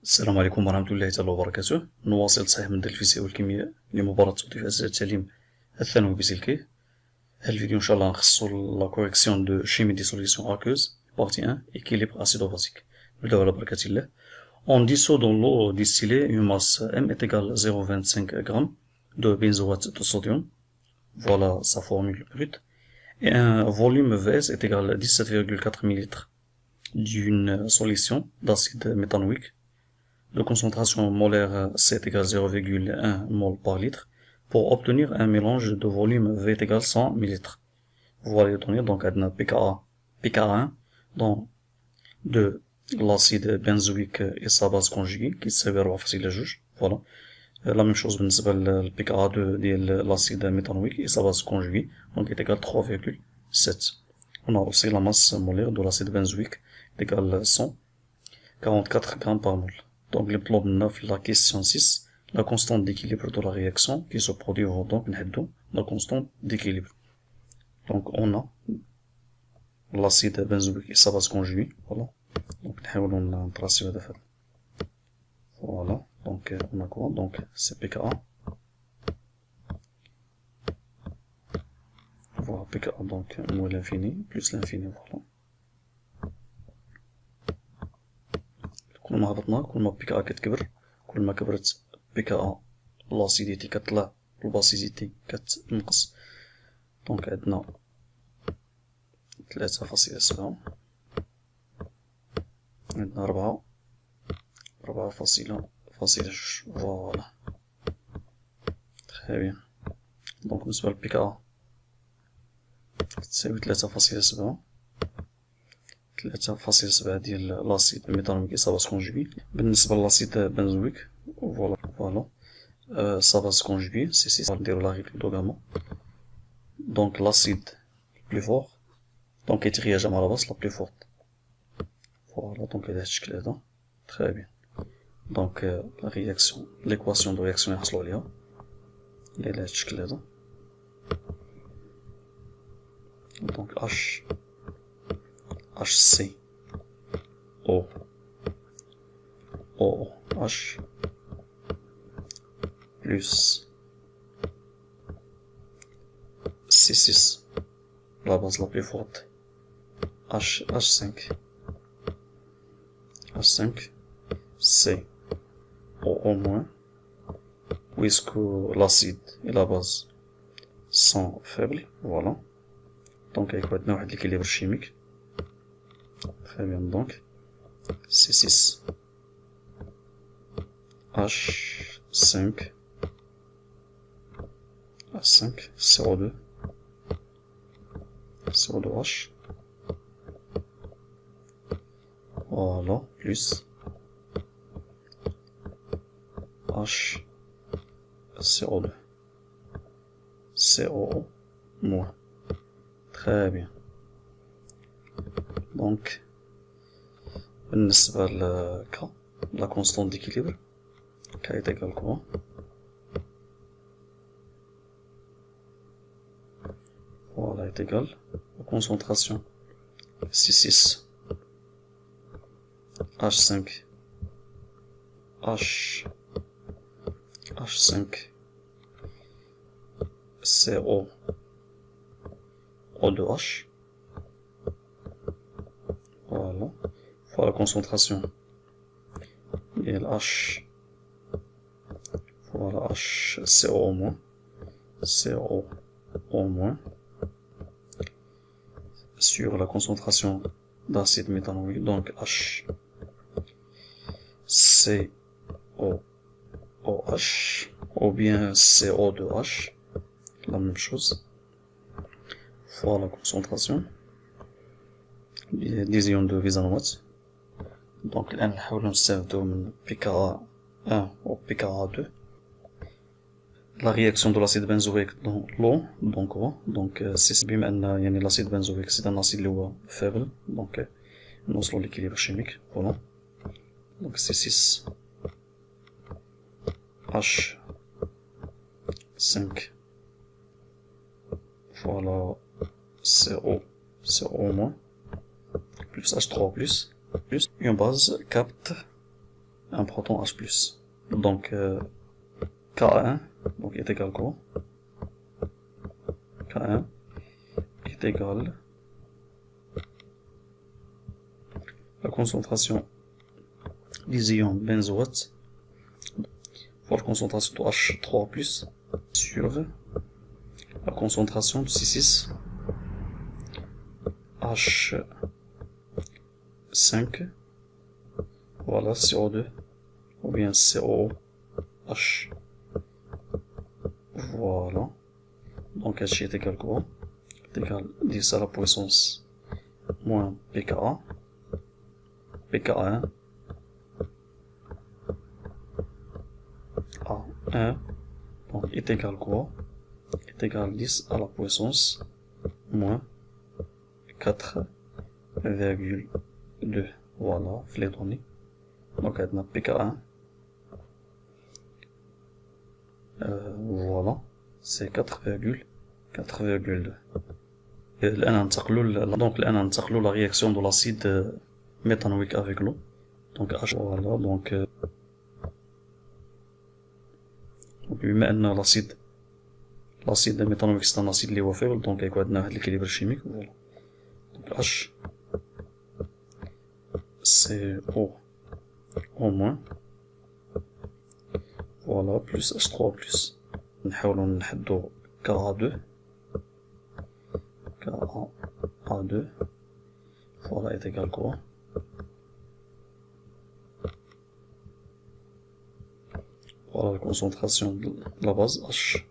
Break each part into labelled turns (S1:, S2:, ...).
S1: السلام عليكم ورحمة الله تعالى وبركاته. نواصل صحيح من الفيزياء والكيمياء لمباراة توظيف أسئلة التعليم الثانوي بسلكيه. هذا الفيديو إن شاء الله نخصو لا كوريكسيون دو شيمي دي سوليسيون أكوز بارتي 1 équilibre acido-basique. نبداو على بركة الله. On dissout dans l'eau distillée une masse M est égale 0,25 g de benzoate de sodium. Voilà sa formule brute. Et un volume Vs est égal à 17,4 ml d'une solution d'acide méthanoïque de concentration molaire C est égal à 0,1 mol par litre pour obtenir un mélange de volume V est égal à 100 ml. Voilà les données, donc on a pKa1 dans de l'acide benzoïque et sa base conjuguée qui s'avère facile à juger. Voilà. La même chose بالنسبة للPKA2 ديال l'acide méthanoïque et sa base conjuguée, donc est égal à 3,7. On a aussi la masse molaire de l'acide benzoïque est égal à 144 g par mol. Donc les plombs 9, la question 6, la constante d'équilibre de la réaction qui se produit donc la constante d'équilibre. Donc on a l'acide benzoïque et sa base conjuguée, voilà. Donc on trace le défaut. Voilà, donc on a quoi? Donc c'est pKa. Voilà pKa, donc moins l'infini plus l'infini, voilà. كل ما هبطنا كل ما بيكا كتكبر، كل ما كبرت بيكا لاسيديتي كتطلع والباسيزيتي كتنقص. دونك عندنا 3.7 عندنا 4.2 فوالا تخي بيان. دونك بالنسبة لبيكا تساوي 3.7 ديال لاسيد ميثانويك سا باز كونجوغي. بالنسبة للاسيد بنزويك فوالا سا باز كونجوغي سي 6. نديرو لا ريغل دو غاما. دونك لاسيد بلو فور دونك كيترياج مع لا باس لا بلو فورت. فوالا دونك على هاد الشكل هذا تخي بيان. دونك لا رياكسيون ليكواسيون دو رياكسيون اللي حصلو عليها هي على هاد الشكل هذا. دونك HCO OH plus C6 la base la plus forte H5 CO puisque l'acide et la base sont faibles, voilà. Donc avec un équilibre chimique. Très bien, donc C6 H5 CO2H voilà plus HCO2 COO moins. Très bien. Donc بالنسبة ل K, la constante d'équilibre, K est égal à quoi? Voilà, est égal à concentration C6 H5 H5 CO O2H. Voilà. La concentration et H voilà HCO moins sur la concentration d'acide méthanoïque, donc HCOOH ou bien CO2H, la même chose. Voilà la concentration des ions de benzène. Donc الآن نحاولو نستافدو من pKa1 و pKa2 la réaction de l'acide benzoïque dans l'eau. donc c'est بما أن يعني l'acide benzoïque c'est un acide اللي هو faible, donc نوصلو l'équilibre chimique. Voilà, donc C6 H5 voilà CO- plus H3 plus une base capte un proton H+. Donc K1 donc, est égal quoi? K1 est égal la concentration des ions benzoate fois la concentration de H3+, sur la concentration de C6 H5, voilà, CO2, ou bien COH, voilà. Donc H est égal quoi? Est égal 10 à la puissance moins pKa, pKa1 A1, donc est égal quoi? Est égal 10 à la puissance moins 4,2. Voilà, les données. Donc, on a pK1. Voilà, c'est 4,2. Donc, là, on a la réaction de l'acide méthanoïque avec l'eau. Donc, H, voilà, donc, بما أن l'acide méthanoïque c'est un acide اللي هو faible, donc يكون عندنا واحد l'équilibre chimique, voilà. Donc H CO au moins, voilà, plus H3+. نحاولو نحدو Ka2, Ka2, voilà, est égal quoi? Voilà la concentration de la base H.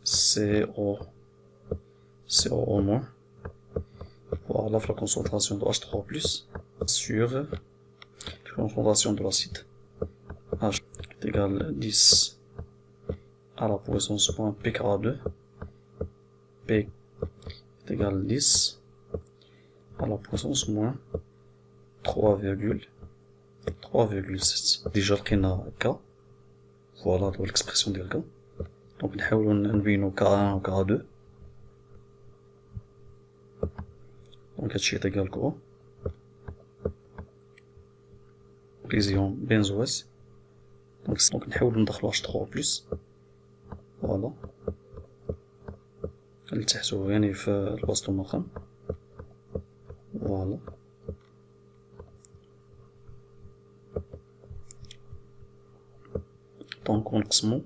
S1: CO au moins. Voilà la concentration de H3+, sur la concentration de l'acide. H est égal 10 à la puissance moins pKa2. P est égal 10 à la puissance moins 3,7. Déjà لقينا K. Voilà l'expression ديال K. Donc نحاولو نبينو K1 و K2. Donc هادشي est égal quoi? Les ions benzoate. Donc نحاولو ندخلو H3+. Voilà. لتحتو يعني في الوسط المقام. Voilà. Donc ونقسمو.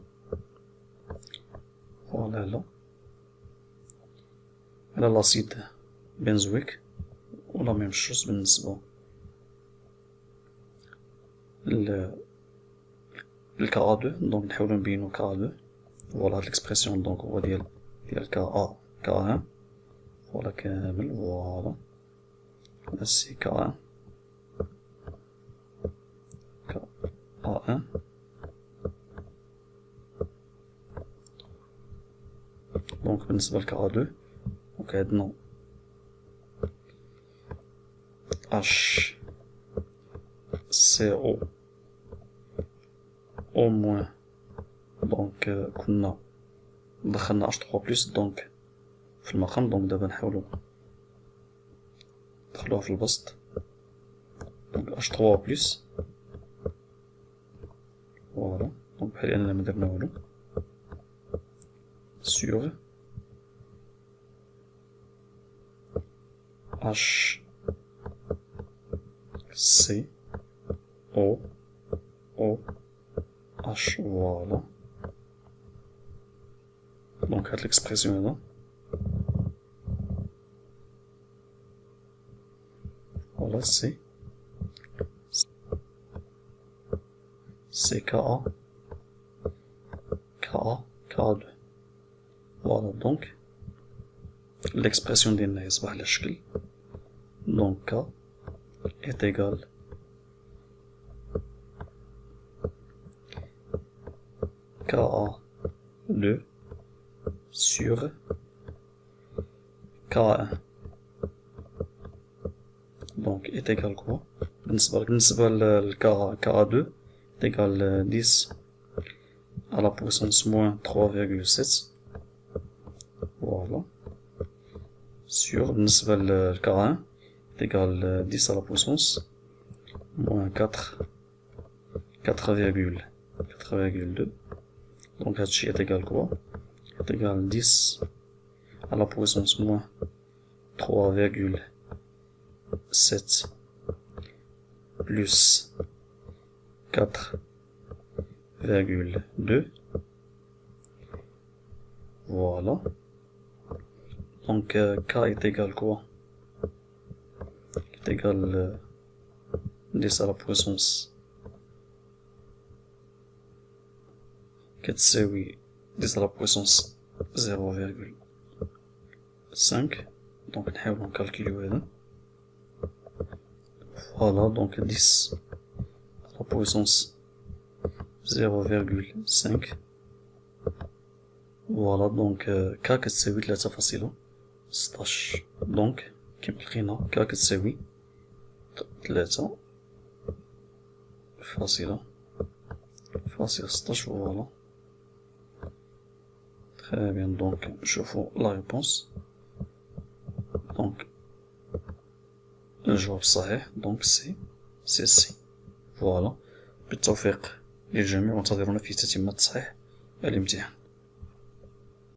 S1: Voilà là. على l'acide benzoïque. ولا ميم شوز بالنسبة للكا2. دونك نحاولو نبينو كا2. فوالا هاد ليكسبرسيون دونك هو ديال كا1 فوالا كامل. فوالا هذا سي كا1 دونك بالنسبة لكا2 دونك عندنا H CO au moins, donc كنا دخلنا H3+, دونك في المقام. دونك دابا نحاولو ندخلوها في البسط. دونك H3+, فوالا دونك بحال اننا ما درنا والو sur H C O H, voilà. Donc هاد l'expression هنا voilà c'est Ka2. Voilà donc l'expression ديالنا يصبح على الشكل. donc K est égal Ka2 sur K1. donc est égal quoi? بالنسبة ل Ka2 est égal 10 à la puissance moins 3,7. voilà sur بالنسبة ل K1 est égal 10 à la puissance moins 4,2. 4,2. Donc هادشي est égal quoi? Est égal 10 à la puissance moins 3,7 plus 4,2. Voilà. Donc K est égal quoi? Est égal 10 à la puissance كتساوي 10 à la puissance 0,5. donc نحاولو نكالكيليو هذا. voilà donc 10 à la puissance 0,5. voilà donc K كتساوي 3.16. donc كيما لقينا K كتساوي 3.16. voilà. Très bien, donc je vois la réponse. Donc الجواب صحيح. donc c'est C. voilà. بالتوفيق للجميع وانتظرونا في تتمة تصحيح الامتحان.